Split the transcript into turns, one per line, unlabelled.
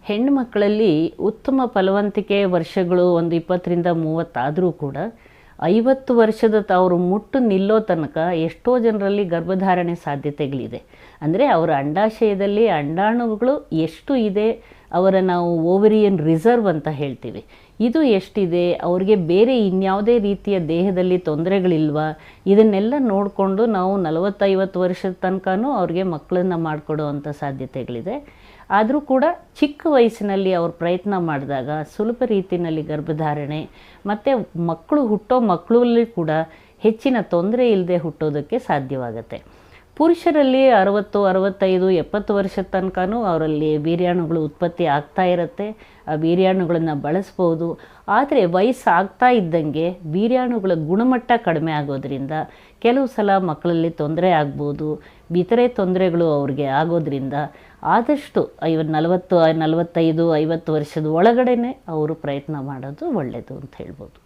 ಹೆಣ್ಣು ಮಕ್ಕಳಲ್ಲಿ ಉತ್ತಮ ಫಲವಂತಿಕೆ ವರ್ಷಗಳು ಒಂದು 20ರಿಂದ 30 ಆದರೂ ಕೂಡ 50 ವರ್ಷದ ಅವರು ಮುಟ್ಟು ನಿಲ್ಲೋ ತನಕ ಎಷ್ಟೋ ಜನರಲ್ಲಿ ಗರ್ಭಧಾರಣೆ ಸಾಧ್ಯತೆಗಳಿದೆ. ಅಂದರೆ ಅವರ ಅಂಡಾಶಯದಲ್ಲಿ ಅಂಡಾಣುಗಳು ಎಷ್ಟು ಇದೆ, ಅವರ ನಾವು ಓವರಿಯನ್ ರಿಸರ್ವ್ ಅಂತ ಹೇಳ್ತೀವಿ, ಇದು ಎಷ್ಟಿದೆ, ಅವ್ರಿಗೆ ಬೇರೆ ಇನ್ಯಾವುದೇ ರೀತಿಯ ದೇಹದಲ್ಲಿ ತೊಂದರೆಗಳಿಲ್ವಾ, ಇದನ್ನೆಲ್ಲ ನೋಡಿಕೊಂಡು ನಾವು 40-50 ವರ್ಷದ ತನಕನೂ ಅವ್ರಿಗೆ ಮಕ್ಕಳನ್ನು ಮಾಡಿಕೊಡೋ ಅಂಥ ಸಾಧ್ಯತೆಗಳಿದೆ. ಆದರೂ ಕೂಡ ಚಿಕ್ಕ ವಯಸ್ಸಿನಲ್ಲಿ ಅವ್ರು ಪ್ರಯತ್ನ ಮಾಡಿದಾಗ ಸುಲಭ ರೀತಿಯಲ್ಲಿ ಗರ್ಭಧಾರಣೆ ಮತ್ತು ಹುಟ್ಟೋ ಮಕ್ಕಳಲ್ಲಿ ಕೂಡ ಹೆಚ್ಚಿನ ತೊಂದರೆ ಇಲ್ಲದೆ ಹುಟ್ಟೋದಕ್ಕೆ ಸಾಧ್ಯವಾಗುತ್ತೆ. ಪುರುಷರಲ್ಲಿ 60, 65, 70 ವರ್ಷದ ತನಕನೂ ಅವರಲ್ಲಿ ವೀರ್ಯಾಣುಗಳು ಉತ್ಪತ್ತಿ ಆಗ್ತಾ ಇರುತ್ತೆ. ಆ ವೀರ್ಯಾಣುಗಳನ್ನು ಬಳಸ್ಬೋದು. ಆದರೆ ವಯಸ್ಸಾಗ್ತಾ ಇದ್ದಂಗೆ ವೀರ್ಯಾಣುಗಳ ಗುಣಮಟ್ಟ ಕಡಿಮೆ ಆಗೋದ್ರಿಂದ ಕೆಲವು ಸಲ ಮಕ್ಕಳಲ್ಲಿ ತೊಂದರೆ ಆಗ್ಬೋದು, ಇತರೆ ತೊಂದರೆಗಳು ಅವ್ರಿಗೆ ಆಗೋದ್ರಿಂದ ಆದಷ್ಟು 40, 45, 50 ವರ್ಷದ ಒಳಗಡೆ ಅವರು ಪ್ರಯತ್ನ ಮಾಡೋದು ಒಳ್ಳೆಯದು ಅಂತ ಹೇಳ್ಬೋದು.